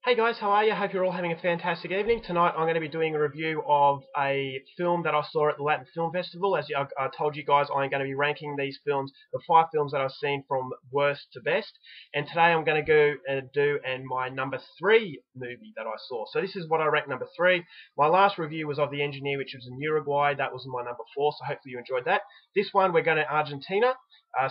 Hey guys, how are you? Hope you're all having a fantastic evening. Tonight I'm going to be doing a review of a film that I saw at the Latin Film Festival. I told you guys, I'm going to be ranking these films, the 5 films that I've seen from worst to best. And today I'm going to go and do my number 3 movie that I saw. So this is what I rank number 3. My last review was of The Engineer, which was in Uruguay. That was my number 4, so hopefully you enjoyed that. This one, we're going to Argentina.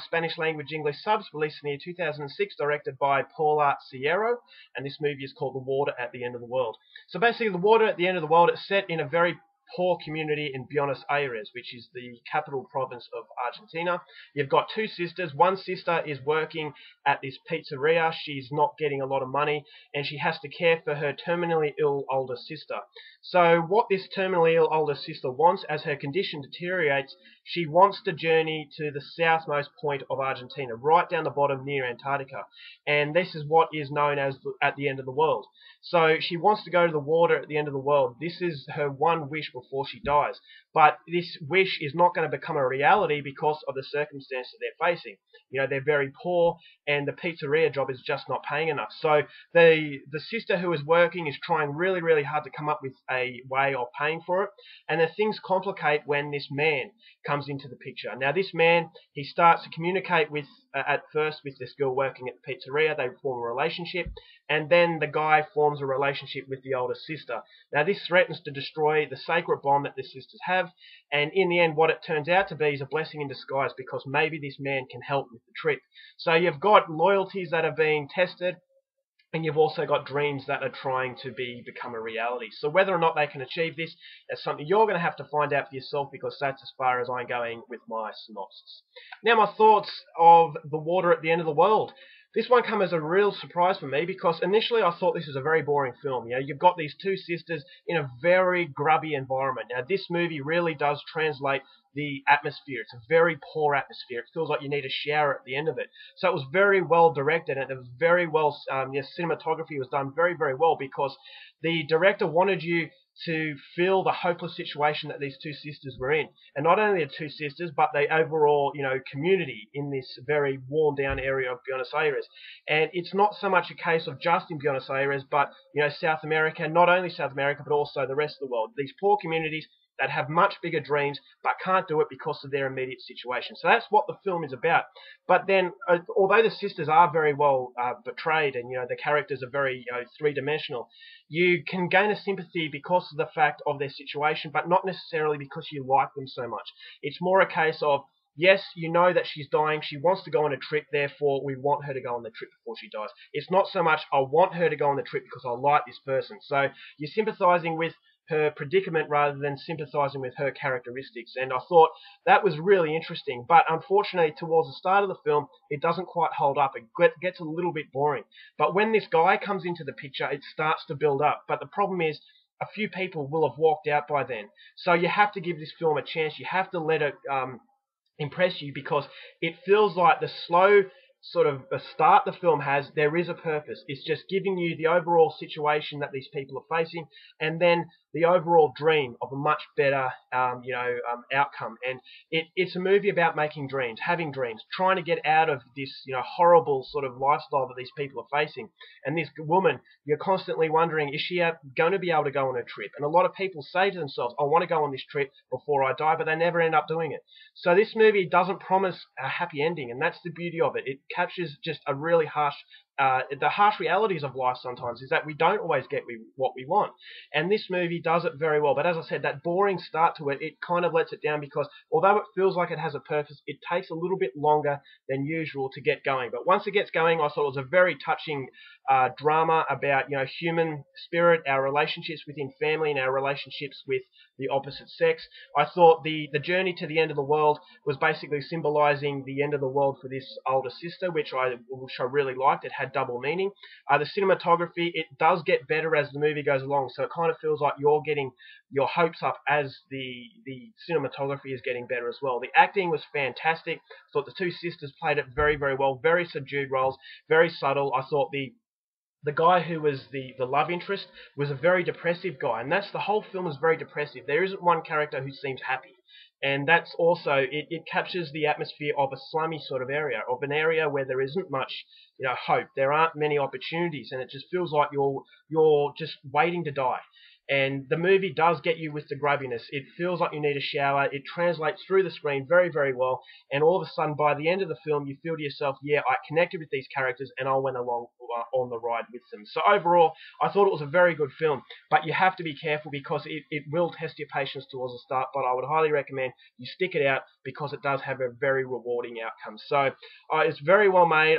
Spanish language English subs, released in the year 2006, directed by Paula Sierra, and this movie is called The Water at the End of the World. So basically, The Water at the End of the World is set in a very poor community in Buenos Aires, which is the capital province of Argentina. You've got two sisters. One sister is working at this pizzeria. She's not getting a lot of money, and she has to care for her terminally ill older sister. So what this terminally ill older sister wants, as her condition deteriorates, she wants to journey to the southmost point of Argentina, right down the bottom near Antarctica. And this is what is known as at the end of the world. So she wants to go to the water at the end of the world. This is her one wish before she dies. But this wish is not going to become a reality because of the circumstances they're facing. You know, they're very poor, and the pizzeria job is just not paying enough. So the sister who is working is trying really, really hard to come up with a way of paying for it. And then things complicate when this man comes into the picture. Now, this man, he starts to communicate with, at first, with this girl working at the pizzeria. They form a relationship, and then the guy forms a relationship with the older sister. Now, this threatens to destroy the sacred bond that the sisters have, and in the end, what it turns out to be is a blessing in disguise, because maybe this man can help with the trip. So you've got loyalties that are being tested, and you've also got dreams that are trying to become a reality. So whether or not they can achieve this, that's something you're going to have to find out for yourself, because that's as far as I'm going with my synopsis. Now, my thoughts of The Water at the End of the World. This one came as a real surprise for me, because initially I thought this was a very boring film. You know, you've got these two sisters in a very grubby environment. Now, this movie really does translate the atmosphere. It's a very poor atmosphere. It feels like you need a shower at the end of it. So it was very well directed, and it was very well, cinematography was done very, very well, because the director wanted you to feel the hopeless situation that these two sisters were in. And not only the two sisters, but the overall, community in this very worn down area of Buenos Aires. And it's not so much a case of just in Buenos Aires, but, South America, not only South America, but also the rest of the world. These poor communities that have much bigger dreams but can't do it because of their immediate situation. So that's what the film is about. But then, although the sisters are very well portrayed, and the characters are very three-dimensional, you can gain a sympathy because of the fact of their situation, but not necessarily because you like them so much. It's more a case of, yes, you know that she's dying, she wants to go on a trip, therefore we want her to go on the trip before she dies. It's not so much, I want her to go on the trip because I like this person. So you're sympathizing with her predicament rather than sympathizing with her characteristics. And I thought that was really interesting. But unfortunately, towards the start of the film, it doesn't quite hold up. It gets a little bit boring. But when this guy comes into the picture, it starts to build up. But the problem is, a few people will have walked out by then. So you have to give this film a chance. You have to let it impress you, because it feels like the slow sort of a start the film has, there is a purpose. It's just giving you the overall situation that these people are facing, and then the overall dream of a much better, outcome. And it's a movie about making dreams, having dreams, trying to get out of this, horrible sort of lifestyle that these people are facing. And this woman, you're constantly wondering, is she going to be able to go on a trip? And a lot of people say to themselves, I want to go on this trip before I die, but they never end up doing it. So this movie doesn't promise a happy ending, and that's the beauty of it. It captures just a really harsh, the harsh realities of life sometimes, is that we don't always get what we want. And this movie does it very well. But as I said, that boring start to it, it kind of lets it down, because although it feels like it has a purpose, it takes a little bit longer than usual to get going. But once it gets going, I thought it was a very touching drama about, human spirit, our relationships within family, and our relationships with the opposite sex. I thought the journey to the end of the world was basically symbolizing the end of the world for this older sister, which I really liked. It had double meaning. The cinematography, it does get better as the movie goes along, so it kind of feels like you're getting your hopes up as the cinematography is getting better as well. The acting was fantastic. I thought the two sisters played it very, very well, very subdued roles, very subtle. I thought the guy who was the love interest was a very depressive guy, and that's the whole film is very depressive. There isn't one character who seems happy. And that's also, it captures the atmosphere of a slummy sort of area, of an area where there isn't much, hope. There aren't many opportunities, and it just feels like you're just waiting to die. And the movie does get you with the grubbiness. It feels like you need a shower. It translates through the screen very, very well. And all of a sudden, by the end of the film, you feel to yourself, yeah, I connected with these characters and I went along on the ride with them. So overall, I thought it was a very good film. But you have to be careful because it will test your patience towards the start. But I would highly recommend you stick it out because it does have a very rewarding outcome. So it's very well made.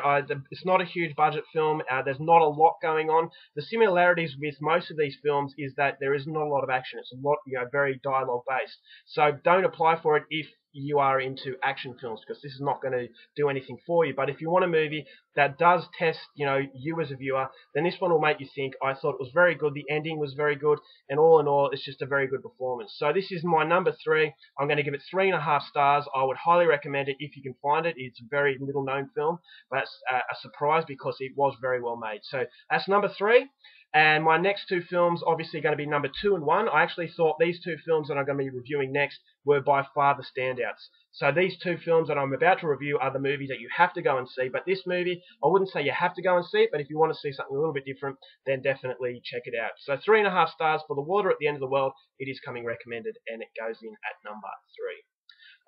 It's not a huge budget film. There's not a lot going on. The similarities with most of these films is that there is not a lot of action. It's a lot, very dialogue based. So don't apply for it if you are into action films, because this is not going to do anything for you. But if you want a movie that does test, you as a viewer, then this one will make you think. I thought it was very good. The ending was very good, and all in all, it's just a very good performance. So this is my number 3. I'm going to give it 3.5 stars. I would highly recommend it if you can find it. It's a very little known film, but it's a surprise because it was very well made. So that's number 3. And my next 2 films obviously going to be number 2 and 1. I actually thought these 2 films that I'm going to be reviewing next were by far the standouts. So these 2 films that I'm about to review are the movies that you have to go and see. But this movie, I wouldn't say you have to go and see it, but if you want to see something a little bit different, then definitely check it out. So 3.5 stars for The Water at the End of the World. It is coming recommended, and it goes in at number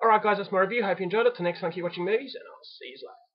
3. Alright guys, that's my review. Hope you enjoyed it. Till next time, keep watching movies, and I'll see you later.